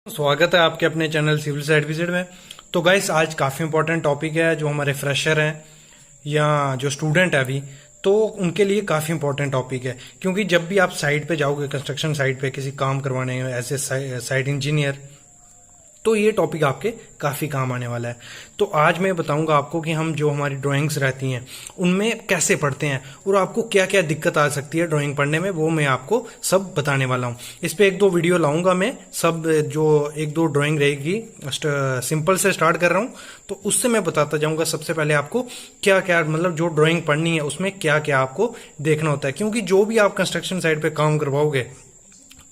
स्वागत है आपके अपने चैनल सिविल साइट विजिट में। तो गाइस आज काफ़ी इंपॉर्टेंट टॉपिक है जो हमारे फ्रेशर हैं या जो स्टूडेंट है अभी, तो उनके लिए काफ़ी इंपॉर्टेंट टॉपिक है। क्योंकि जब भी आप साइट पे जाओगे, कंस्ट्रक्शन साइट पे किसी काम करवाने एज ए साइट इंजीनियर, तो ये टॉपिक आपके काफ़ी काम आने वाला है। तो आज मैं बताऊंगा आपको कि हम जो हमारी ड्राइंग्स रहती हैं उनमें कैसे पढ़ते हैं और आपको क्या क्या दिक्कत आ सकती है ड्राइंग पढ़ने में, वो मैं आपको सब बताने वाला हूँ। इस पे एक दो वीडियो लाऊंगा मैं, सब जो एक दो ड्राइंग रहेगी सिंपल से स्टार्ट कर रहा हूँ, तो उससे मैं बताता जाऊंगा सबसे पहले आपको क्या क्या, मतलब जो ड्राइंग पढ़नी है उसमें क्या क्या आपको देखना होता है। क्योंकि जो भी आप कंस्ट्रक्शन साइट पे काम करवाओगे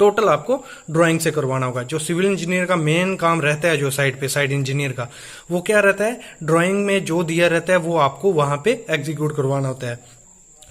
टोटल आपको ड्राइंग से करवाना होगा। जो सिविल इंजीनियर का मेन काम रहता है, जो साइट पे साइट इंजीनियर का, वो क्या रहता है, ड्राइंग में जो दिया रहता है वो आपको वहां पे एग्जीक्यूट करवाना होता है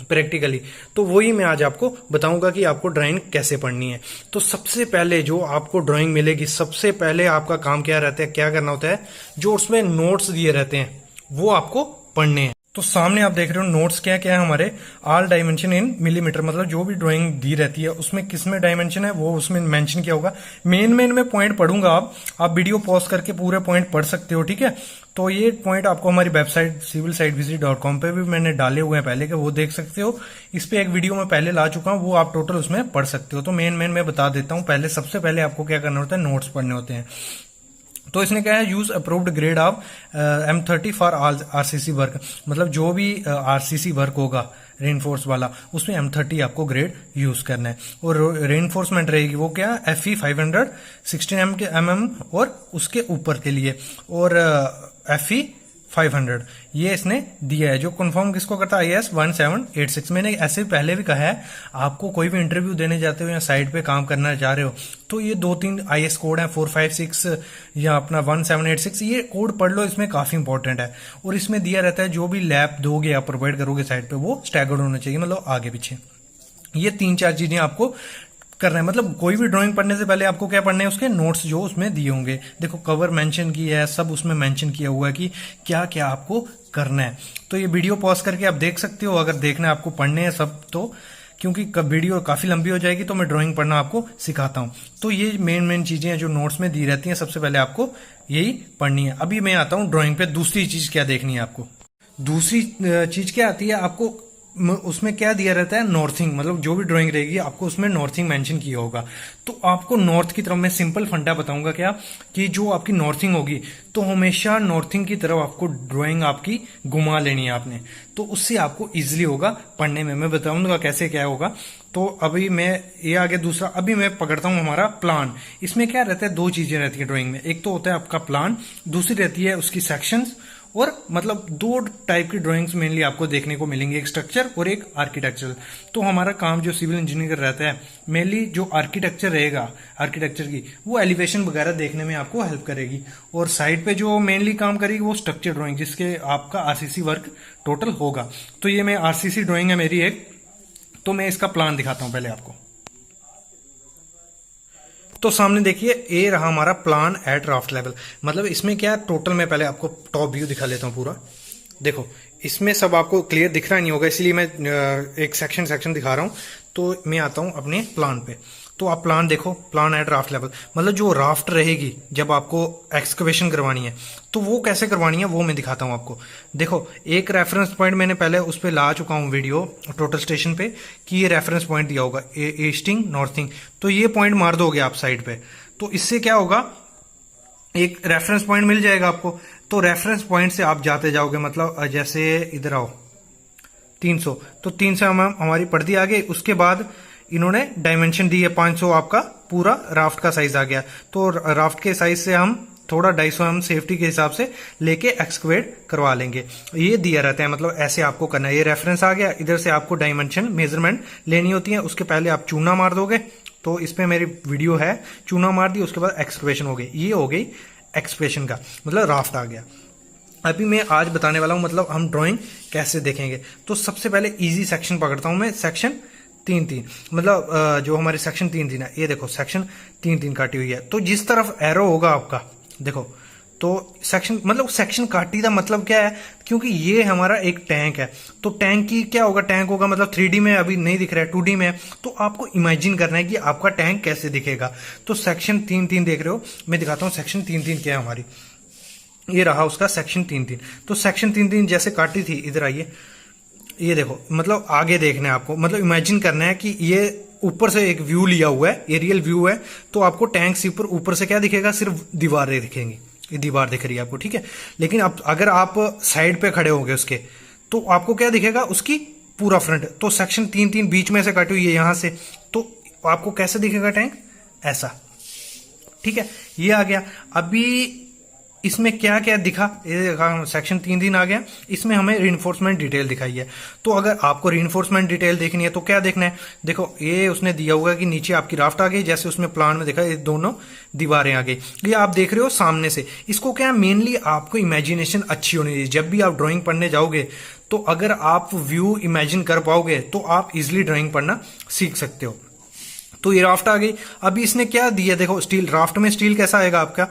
प्रैक्टिकली। तो वही मैं आज आपको बताऊंगा कि आपको ड्राइंग कैसे पढ़नी है। तो सबसे पहले जो आपको ड्राइंग मिलेगी, सबसे पहले आपका काम क्या रहता है, क्या करना होता है, जो उसमें नोट्स दिए रहते हैं वो आपको पढ़ने हैं। तो सामने आप देख रहे हो नोट्स क्या क्या है हमारे, ऑल डायमेंशन इन मिलीमीटर, मतलब जो भी ड्राइंग दी रहती है उसमें किस में डायमेंशन है वो उसमें मेंशन किया होगा। मेन में पॉइंट पढ़ूंगा, आप वीडियो पॉज करके पूरे पॉइंट पढ़ सकते हो, ठीक है। तो ये पॉइंट आपको हमारी वेबसाइट civilsitevisit.com पे भी मैंने डाले हुए हैं पहले के, वो देख सकते हो। इस पे एक वीडियो मैं पहले ला चुका हूँ, वो आप टोटल उसमें पढ़ सकते हो। तो मेन मैं बता देता हूँ। पहले सबसे पहले आपको क्या करना होता है, नोट्स पढ़ने होते हैं। तो इसने क्या है, use approved grade of M30 for RCC work, मतलब जो भी आरसीसी वर्क होगा रेनफोर्स वाला, उसमें M30 आपको ग्रेड यूज करना है। और रेनफोर्समेंट रहेगी वो क्या, FE 500 16 mm और उसके ऊपर के लिए, और FE 500 ये इसने दिया है। जो कंफर्म किसको करता है, IAS 1786। मैंने ऐसे पहले भी कहा है, आपको कोई भी इंटरव्यू देने जाते हो या साइट पे काम करना चाह रहे हो, तो ये 2-3 IAS कोड है, 456 या अपना 1786, ये कोड पढ़ लो, इसमें काफी इंपॉर्टेंट है। और इसमें दिया रहता है जो भी लैब दोगे या प्रोवाइड करोगे साइट पे, वो स्टैगर्ड होना चाहिए, मतलब आगे पीछे। ये 3-4 चीजें आपको करना है। मतलब कोई भी ड्राइंग पढ़ने से पहले आपको क्या पढ़ना है, उसके नोट्स जो उसमें दिए होंगे। देखो कवर मेंशन किया है, सब उसमें मेंशन किया हुआ है कि क्या क्या आपको करना है। तो ये वीडियो पॉज करके आप देख सकते हो, अगर देखना है आपको पढ़ने हैं सब तो, क्योंकि वीडियो काफी लंबी हो जाएगी तो मैं ड्राइंग पढ़ना आपको सिखाता हूँ। तो ये मेन चीजें हैं जो नोट्स में दी रहती हैं, सबसे पहले आपको यही पढ़नी है। अभी मैं आता हूँ ड्राइंग पे, दूसरी चीज क्या देखनी है आपको। दूसरी चीज क्या आती है आपको, उसमें क्या दिया रहता है, नॉर्थिंग, मतलब जो भी ड्राइंग रहेगी आपको उसमें नॉर्थिंग मेंशन किया होगा। तो आपको नॉर्थ की तरफ मैं सिंपल फंडा बताऊंगा क्या, कि जो आपकी नॉर्थिंग होगी तो हमेशा नॉर्थिंग की तरफ आपको ड्राइंग आपकी घुमा लेनी है आपने, तो उससे आपको इजीली होगा पढ़ने में। मैं बताऊंगा कैसे क्या होगा। तो अभी मैं ये आगे दूसरा, अभी मैं पकड़ता हूं हमारा प्लान। इसमें क्या रहता है, दो चीजें रहती है ड्राइंग में, एक तो होता है आपका प्लान, दूसरी रहती है उसकी सेक्शंस। और मतलब दो टाइप की ड्राइंग्स मेनली आपको देखने को मिलेंगी, एक स्ट्रक्चर और एक आर्किटेक्चरल। तो हमारा काम जो सिविल इंजीनियर का रहता है, मेनली जो आर्किटेक्चर रहेगा, आर्किटेक्चर की वो एलिवेशन वगैरह देखने में आपको हेल्प करेगी। और साइड पे जो मेनली काम करेगी वो स्ट्रक्चर ड्राइंग, जिसके आपका आरसीसी वर्क टोटल होगा। तो ये मैं आरसीसी ड्राइंग है मेरी एक, तो मैं इसका प्लान दिखाता हूं पहले आपको। तो सामने देखिए, ये रहा हमारा प्लान एट ड्राफ्ट लेवल। मतलब इसमें क्या टोटल, मैं पहले आपको टॉप व्यू दिखा लेता हूँ पूरा। देखो इसमें सब आपको क्लियर दिख रहा नहीं होगा, इसलिए मैं एक सेक्शन दिखा रहा हूँ। तो मैं आता हूँ अपने प्लान पे। तो आप प्लान देखो, प्लान एट राफ्ट लेवल, मतलब जो राफ्ट रहेगी जब आपको एक्सकवेशन करवानी है, तो वो कैसे करवानी है वो मैं दिखाता हूँ आपको। देखो एक रेफरेंस पॉइंट मैंने पहले उस पर ला चुका हूँ वीडियो टोटल स्टेशन पे, कि ये रेफरेंस पॉइंट दिया होगा ईस्टिंग नॉर्थिंग। तो ये पॉइंट मार दोगे आप साइड पे, तो इससे क्या होगा, एक रेफरेंस पॉइंट मिल जाएगा आपको। तो रेफरेंस पॉइंट से आप जाते जाओगे, मतलब जैसे इधर आओ 300, तो 300 हमारी पड़ती आ गई। उसके बाद इन्होंने डायमेंशन दी है 500, आपका पूरा राफ्ट का साइज आ गया। तो राफ्ट के साइज से हम थोड़ा 250 हम सेफ्टी के हिसाब से लेके एक्सकवेट करवा लेंगे। ये दिया रहता है, मतलब ऐसे आपको करना है। ये रेफरेंस आ गया, इधर से आपको डायमेंशन मेजरमेंट लेनी होती है। उसके पहले आप चूना मार दोगे, तो इस पे मेरी वीडियो है, चूना मार दी, उसके बाद एक्सकवेशन हो गई। ये हो गई एक्सकवेशन का मतलब राफ्ट आ गया। अभी मैं आज बताने वाला हूं, मतलब हम ड्राइंग कैसे देखेंगे। तो सबसे पहले इजी सेक्शन पकड़ता हूं मैं, सेक्शन 3-3, मतलब जो हमारे सेक्शन 3-3 है, ये देखो सेक्शन 3-3 काटी हुई है। तो जिस तरफ एरो होगा आपका, देखो, तो सेक्शन मतलब सेक्शन काटी का मतलब क्या है, क्योंकि ये हमारा एक टैंक है, तो टैंक की क्या होगा, टैंक होगा मतलब 3D में अभी नहीं दिख रहा है, 2D में है, तो आपको इमेजिन करना है कि आपका टैंक कैसे दिखेगा। तो सेक्शन 3.3 देख रहे हो, मैं दिखाता हूँ सेक्शन 3.3 क्या है हमारी। ये रहा उसका सेक्शन 3.3। तो सेक्शन 3.3 जैसे काटी थी, इधर आइए, ये देखो, मतलब आगे देखना है आपको, मतलब इमेजिन करना है कि ये ऊपर से एक व्यू लिया हुआ है, एरियल व्यू है, तो आपको टैंक से ऊपर से क्या दिखेगा, सिर्फ दीवारें दिखेंगी, ये दीवार दिख रही है आपको, ठीक है। लेकिन अब अगर आप साइड पे खड़े होंगे उसके, तो आपको क्या दिखेगा, उसकी पूरा फ्रंट। तो सेक्शन 3.3 बीच में से काटी हुई है यहां से, तो आपको कैसे दिखेगा टैंक, ऐसा, ठीक है। ये आ गया। अभी इसमें क्या क्या दिखा, ये सेक्शन 3.3 आ गया, इसमें हमें रीइंफोर्समेंट डिटेल दिखाई है। तो अगर आपको रीइंफोर्समेंट डिटेल देखनी है तो क्या देखना है, देखो ये उसने दिया हुआ है कि नीचे आपकी राफ्ट आ गई, जैसे उसमें प्लान में देखा ये दोनों दीवारें आ गई, ये आप देख रहे हो सामने से। इसको क्या, मेनली आपको इमेजिनेशन अच्छी होनी चाहिए। जब भी आप ड्राइंग पढ़ने जाओगे तो अगर आप व्यू इमेजिन कर पाओगे तो आप इजिली ड्राइंग पढ़ना सीख सकते हो। तो ये राफ्ट आ गई। अभी इसने क्या दिया, देखो स्टील, राफ्ट में स्टील कैसा आएगा आपका,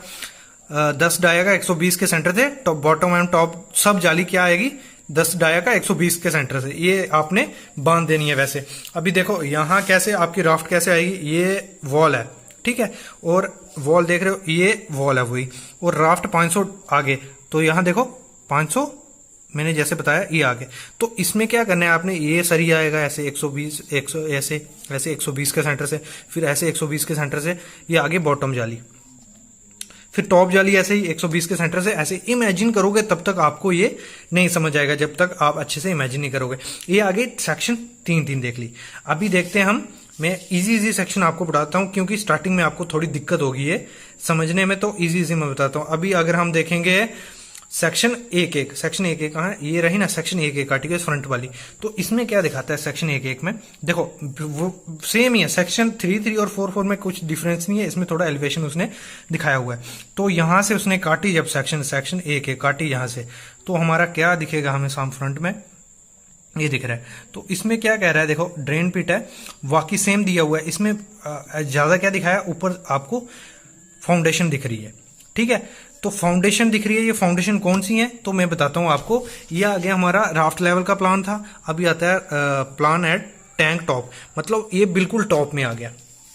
10 डाया का 120 के सेंटर से, टॉप बॉटम एंड टॉप सब जाली क्या आएगी, 10 डाया का 120 के सेंटर से, ये आपने बांध देनी है। वैसे अभी देखो यहां कैसे आपकी राफ्ट कैसे आएगी, ये वॉल है, ठीक है, और वॉल देख रहे हो, ये वॉल है वही, और राफ्ट 500 आगे, तो यहां देखो 500 मैंने जैसे बताया ये आगे। तो इसमें क्या करना है आपने, ये सरी आएगा ऐसे 120 100 ऐसे 120 के सेंटर से, फिर ऐसे 120 के सेंटर से ये आगे बॉटम जाली, फिर टॉप जाली ऐसे ही 120 के सेंटर से। ऐसे इमेजिन करोगे तब तक आपको ये नहीं समझ आएगा, जब तक आप अच्छे से इमेजिन नहीं करोगे। ये आगे सेक्शन 3.3 देख ली। अभी देखते हैं हम, मैं इजी सेक्शन आपको पढ़ाता हूं क्योंकि स्टार्टिंग में आपको थोड़ी दिक्कत होगी ये समझने में, तो इजी मैं बताता हूं। अभी अगर हम देखेंगे सेक्शन 1.1, सेक्शन 1.1 कहाँ है, ये रही ना सेक्शन 1.1 काटी गई फ्रंट वाली। तो इसमें क्या दिखाता है सेक्शन 1.1 में, देखो वो सेम ही है। सेक्शन 3.3 और 4.4 में कुछ डिफरेंस नहीं है, इसमें थोड़ा एलिवेशन उसने दिखाया हुआ है। तो यहां से उसने काटी जब सेक्शन 1.1 काटी यहां से, तो हमारा क्या दिखेगा हमें साम फ्रंट में, ये दिख रहा है। तो इसमें क्या कह रहा है, देखो ड्रेन पिट है, बाकी सेम दिया हुआ है। इसमें ज्यादा क्या दिखाया, ऊपर आपको फाउंडेशन दिख रही है, ठीक है। तो फाउंडेशन दिख रही है, ये फाउंडेशन कौन सी है, तो मैं बताता हूं आपको। ये आ गया हमारा राफ्ट लेवल का प्लान था, अभी आता है प्लान एट टैंक टॉप, मतलब ये बिल्कुल टॉप में आ गया।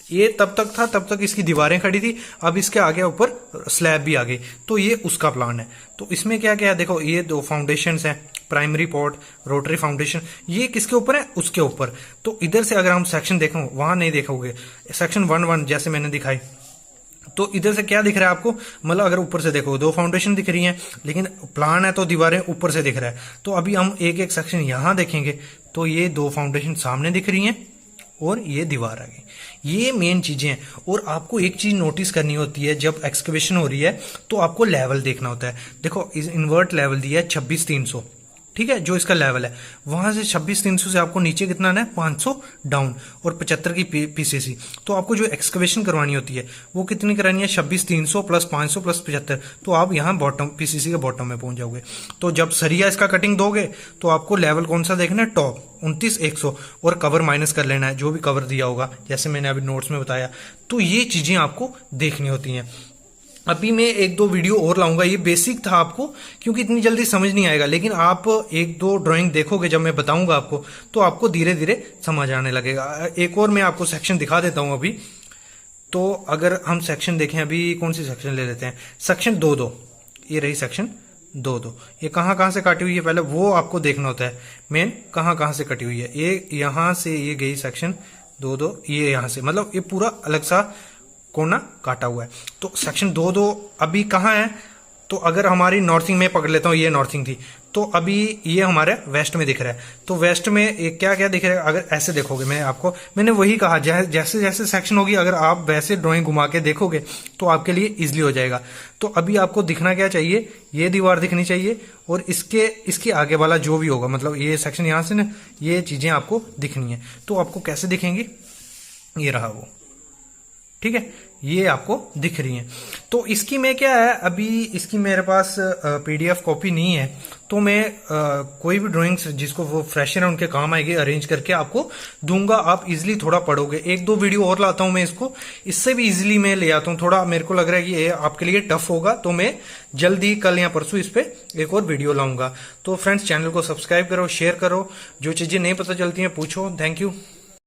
ये तब तक था, तब तक इसकी दीवारें खड़ी थी, अब इसके आगे ऊपर स्लैब भी आ गई, तो ये उसका प्लान है। तो इसमें क्या क्या है, देखो ये दो फाउंडेशंस हैं, प्राइमरी पॉट, रोटरी फाउंडेशन, ये किसके ऊपर है, उसके ऊपर। तो इधर से अगर हम सेक्शन देखो, वहां नहीं देखोगे, सेक्शन 1.1 जैसे मैंने दिखाई, तो इधर से क्या दिख रहा है आपको, मतलब अगर ऊपर से देखो दो फाउंडेशन दिख रही हैं, लेकिन प्लान है तो दीवारें ऊपर से दिख रहा है। तो अभी हम एक एक सेक्शन यहां देखेंगे, तो ये दो फाउंडेशन सामने दिख रही हैं और ये दीवार आ गई। ये मेन चीजें हैं। और आपको एक चीज नोटिस करनी होती है, जब एक्सकवेशन हो रही है तो आपको लेवल देखना होता है। देखो इस इन्वर्ट लेवल दिया है 26,300, ठीक है, जो इसका लेवल है, वहां से 26,300 से आपको नीचे कितना आना है, 500 डाउन और 75 की पीसीसी। तो आपको जो एक्सकवेशन करवानी होती है वो कितनी करानी है, 26,300 प्लस 500 प्लस 75, तो आप यहाँ बॉटम पीसीसी के बॉटम में पहुंच जाओगे। तो जब सरिया इसका कटिंग दोगे तो आपको लेवल कौन सा देखना है, टॉप 29,100, और कवर माइनस कर लेना है, जो भी कवर दिया होगा, जैसे मैंने अभी नोट्स में बताया। तो ये चीजें आपको देखनी होती हैं। अभी मैं एक दो वीडियो और लाऊंगा, ये बेसिक था आपको, क्योंकि इतनी जल्दी समझ नहीं आएगा, लेकिन आप एक दो ड्राइंग देखोगे जब मैं बताऊंगा आपको, तो आपको धीरे धीरे समझ आने लगेगा। एक और मैं आपको सेक्शन दिखा देता हूं अभी। तो अगर हम सेक्शन देखें, अभी कौन सी सेक्शन ले लेते हैं, सेक्शन 2.2, ये रही सेक्शन 2.2। ये कहां से काटी हुई है, पहले वो आपको देखना होता है मेन, कहां से कटी हुई है। ये यहां से ये गई सेक्शन 2.2, ये यहां से, मतलब ये पूरा अलग सा कोना काटा हुआ है। तो सेक्शन 2.2 अभी कहाँ है, तो अगर हमारी नॉर्थिंग में पकड़ लेता हूँ, ये नॉर्थिंग थी, तो अभी ये हमारे वेस्ट में दिख रहा है। तो वेस्ट में क्या क्या दिख रहा है, अगर ऐसे देखोगे, मैंने वही कहा, जैसे जैसे सेक्शन होगी, अगर आप वैसे ड्राइंग घुमा के देखोगे तो आपके लिए इजिली हो जाएगा। तो अभी आपको दिखना क्या चाहिए, ये दीवार दिखनी चाहिए, और इसके आगे वाला जो भी होगा, मतलब ये सेक्शन यहाँ से ना, ये चीजें आपको दिखनी है। तो आपको कैसे दिखेंगी, ये रहा वो, ठीक है, ये आपको दिख रही है। तो इसकी मैं क्या है, अभी इसकी मेरे पास पीडीएफ कॉपी नहीं है, तो मैं कोई भी ड्राइंग्स जिसको वो फ्रेशर है उनके काम आएगी अरेंज करके आपको दूंगा। आप इजिली थोड़ा पढ़ोगे। एक दो वीडियो और लाता हूं मैं इसको, इससे भी इजिली मैं ले आता हूं। थोड़ा मेरे को लग रहा है कि ये आपके लिए टफ होगा, तो मैं जल्दी कल या परसों इस पे एक और वीडियो लाऊंगा। तो फ्रेंड्स, चैनल को सब्सक्राइब करो, शेयर करो, जो चीजें नहीं पता चलती हैं पूछो। Thank you.